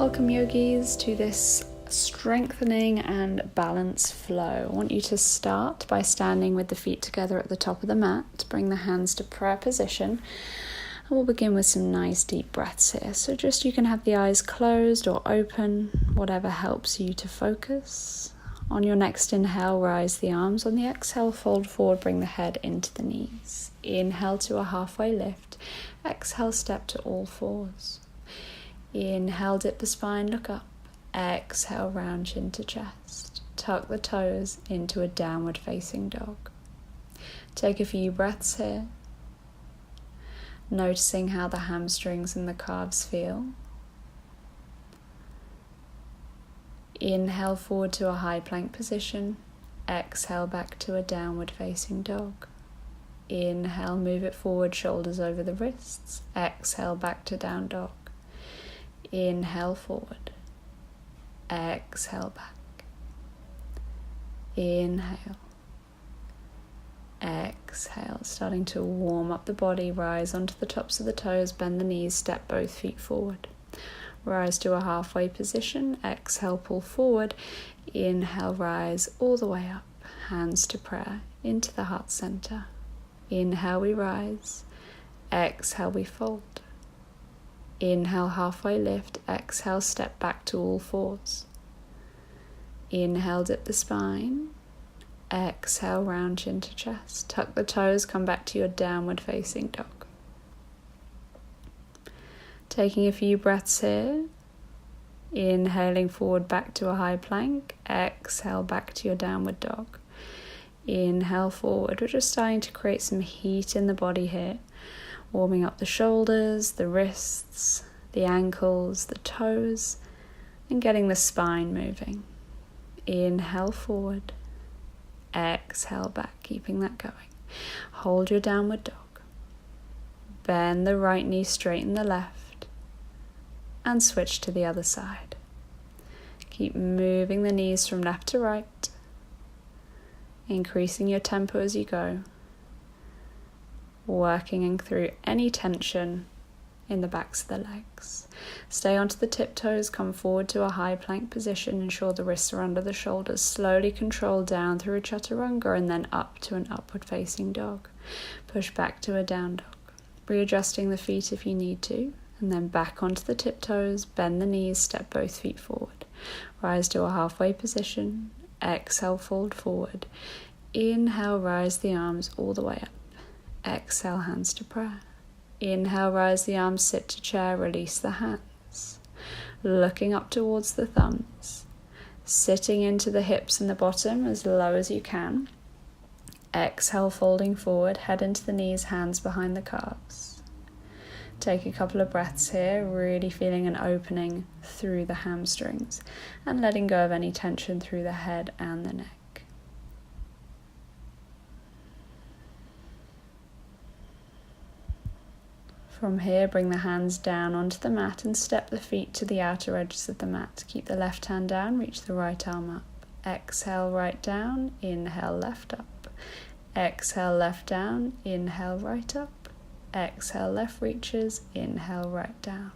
Welcome yogis to this strengthening and balance flow. I want you to start by standing with the feet together at the top of the mat. Bring the hands to prayer position. And we'll begin with some nice deep breaths here. So just you can have the eyes closed or open, whatever helps you to focus. On your next inhale, rise the arms. On the exhale, fold forward, bring the head into the knees. Inhale to a halfway lift. Exhale, step to all fours. Inhale, dip the spine, look up. Exhale, round chin to chest. Tuck the toes into a downward facing dog. Take a few breaths here. Noticing how the hamstrings and the calves feel. Inhale forward to a high plank position. Exhale back to a downward facing dog. Inhale, move it forward, shoulders over the wrists. Exhale, back to down dog. Inhale forward. Exhale back. Inhale. Exhale. Starting to warm up the body. Rise onto the tops of the toes. Bend the knees. Step both feet forward. Rise to a halfway position. Exhale, pull forward. Inhale, rise all the way up. Hands to prayer into the heart center. Inhale, we rise. Exhale, we fold. Inhale, halfway lift. Exhale, step back to all fours. Inhale, dip the spine. Exhale, round chin to chest. Tuck the toes, come back to your downward facing dog. Taking a few breaths here. Inhaling forward back to a high plank. Exhale, back to your downward dog. Inhale forward. We're just starting to create some heat in the body here. Warming up the shoulders, the wrists, the ankles, the toes, and getting the spine moving. Inhale forward, exhale back, keeping that going. Hold your downward dog. Bend the right knee, straighten the left, and switch to the other side. Keep moving the knees from left to right, increasing your tempo as you go. Working through any tension in the backs of the legs. Stay onto the tiptoes, come forward to a high plank position, ensure the wrists are under the shoulders. Slowly control down through a chaturanga and then up to an upward facing dog. Push back to a down dog. Readjusting the feet if you need to, and then back onto the tiptoes, bend the knees, step both feet forward. Rise to a halfway position, exhale, fold forward. Inhale, rise the arms all the way up. Exhale, hands to prayer. Inhale, rise the arms, sit to chair, release the hands. Looking up towards the thumbs. Sitting into the hips and the bottom as low as you can. Exhale, folding forward, head into the knees, hands behind the calves. Take a couple of breaths here, really feeling an opening through the hamstrings and letting go of any tension through the head and the neck. From here, bring the hands down onto the mat and step the feet to the outer edges of the mat. Keep the left hand down, reach the right arm up. Exhale, right down, inhale, left up. Exhale, left down, inhale, right up. Exhale, left reaches, inhale, right down.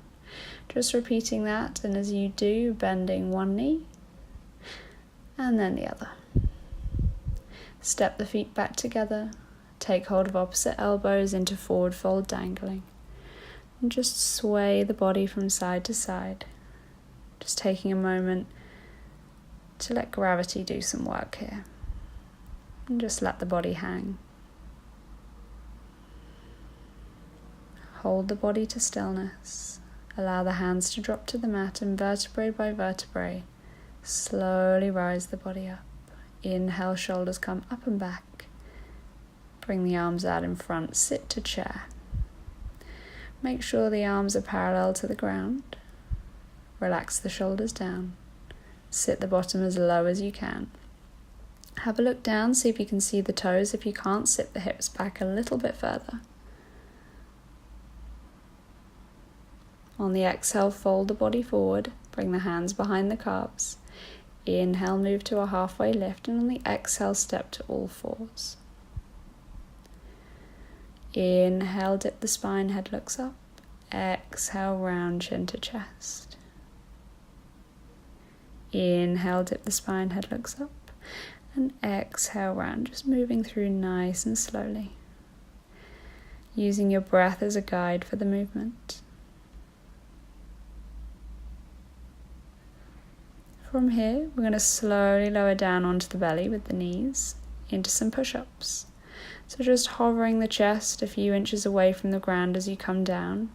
Just repeating that, and as you do, bending one knee and then the other. Step the feet back together. Take hold of opposite elbows into forward fold dangling. And just sway the body from side to side. Just taking a moment to let gravity do some work here. And just let the body hang. Hold the body to stillness. Allow the hands to drop to the mat, and vertebrae by vertebrae, slowly rise the body up. Inhale, shoulders come up and back. Bring the arms out in front, sit to chair. Make sure the arms are parallel to the ground. Relax the shoulders down. Sit the bottom as low as you can. Have a look down, see if you can see the toes. If you can't, sit the hips back a little bit further. On the exhale, fold the body forward. Bring the hands behind the calves. Inhale, move to a halfway lift, and on the exhale, step to all fours. Inhale, dip the spine, head looks up. Exhale, round chin to chest. Inhale, dip the spine, head looks up. And exhale, round, just moving through nice and slowly. Using your breath as a guide for the movement. From here, we're going to slowly lower down onto the belly with the knees into some push-ups. So just hovering the chest a few inches away from the ground as you come down.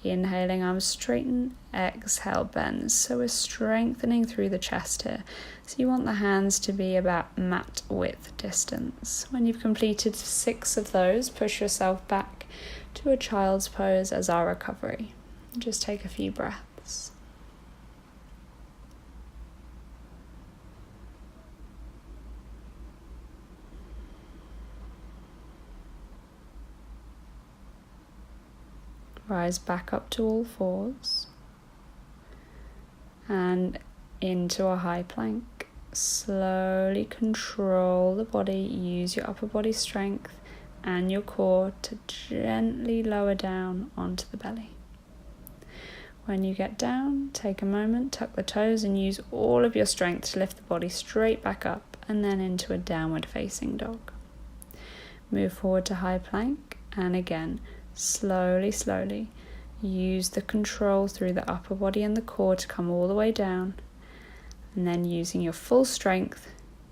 Inhaling, arms straighten, exhale, bends. So we're strengthening through the chest here. So you want the hands to be about mat width distance. When you've completed 6 of those, push yourself back to a child's pose as our recovery. Just take a few breaths. Rise back up to all fours and into a high plank. Slowly control the body, use your upper body strength and your core to gently lower down onto the belly. When you get down, take a moment, tuck the toes and use all of your strength to lift the body straight back up and then into a downward facing dog. Move forward to high plank and again, slowly use the control through the upper body and the core to come all the way down, and then using your full strength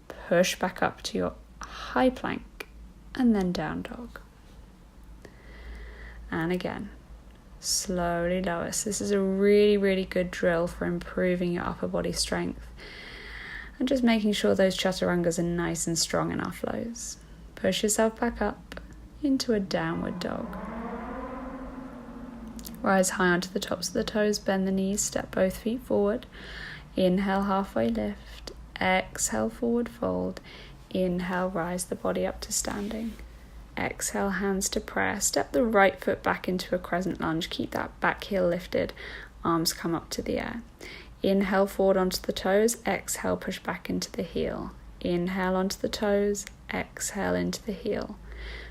push back up to your high plank and then down dog. And again, slowly lower. So this is a really good drill for improving your upper body strength and just making sure those chaturangas are nice and strong in our flows. Push yourself back up into a downward dog. Rise high onto the tops of the toes, bend the knees, step both feet forward. Inhale, halfway lift. Exhale, forward fold. Inhale, rise the body up to standing. Exhale, hands to prayer. Step the right foot back into a crescent lunge. Keep that back heel lifted. Arms come up to the air. Inhale, forward onto the toes. Exhale, push back into the heel. Inhale onto the toes. Exhale into the heel.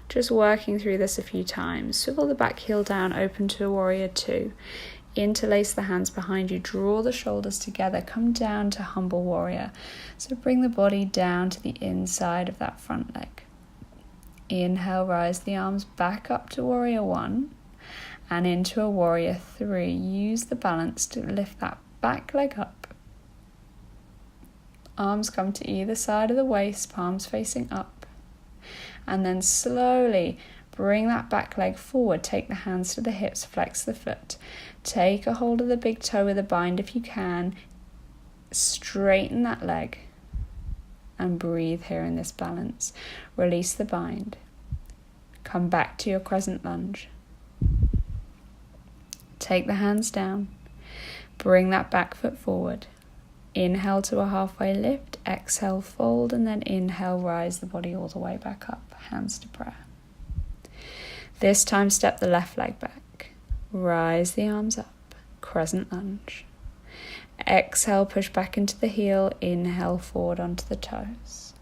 Just working through this a few times. Swivel the back heel down, open to a warrior 2. Interlace the hands behind you, draw the shoulders together, come down to humble warrior. So bring the body down to the inside of that front leg. Inhale, rise the arms back up to warrior 1 and into a warrior 3. Use the balance to lift that back leg up. Arms come to either side of the waist, palms facing up. And then slowly bring that back leg forward. Take the hands to the hips, flex the foot. Take a hold of the big toe with a bind if you can. Straighten that leg. And breathe here in this balance. Release the bind. Come back to your crescent lunge. Take the hands down. Bring that back foot forward. Inhale to a halfway lift, exhale, fold, and then inhale, rise the body all the way back up, hands to prayer. This time, step the left leg back, rise the arms up, crescent lunge. Exhale, push back into the heel, inhale, forward onto the toes.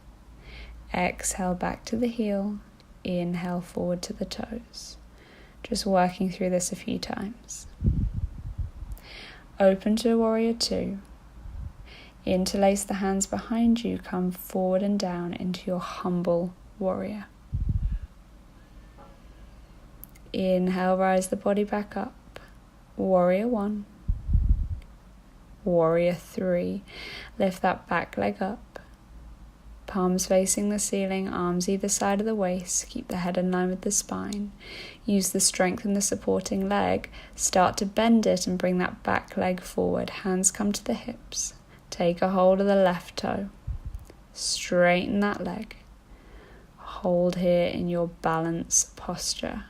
Exhale, back to the heel, inhale, forward to the toes. Just working through this a few times. Open to warrior 2. Interlace the hands behind you, come forward and down into your humble warrior. Inhale, rise the body back up. Warrior 1. Warrior 3. Lift that back leg up. Palms facing the ceiling, arms either side of the waist. Keep the head in line with the spine. Use the strength in the supporting leg. Start to bend it and bring that back leg forward. Hands come to the hips. Take a hold of the left toe. Straighten that leg. Hold here in your balance posture.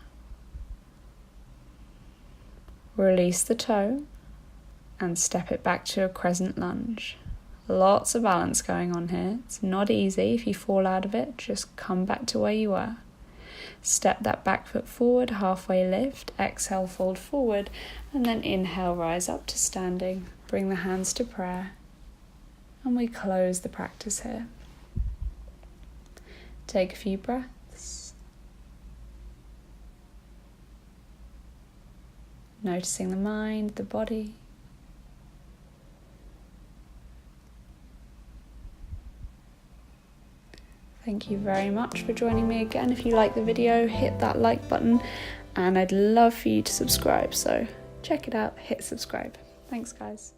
Release the toe and step it back to a crescent lunge. Lots of balance going on here. It's not easy. If you fall out of it, just come back to where you were. Step that back foot forward, halfway lift. Exhale, fold forward, and then inhale, rise up to standing. Bring the hands to prayer. And we close the practice here. Take a few breaths. Noticing the mind, the body. Thank you very much for joining me again. If you like the video, hit that like button, and I'd love for you to subscribe. So check it out, hit subscribe. Thanks, guys.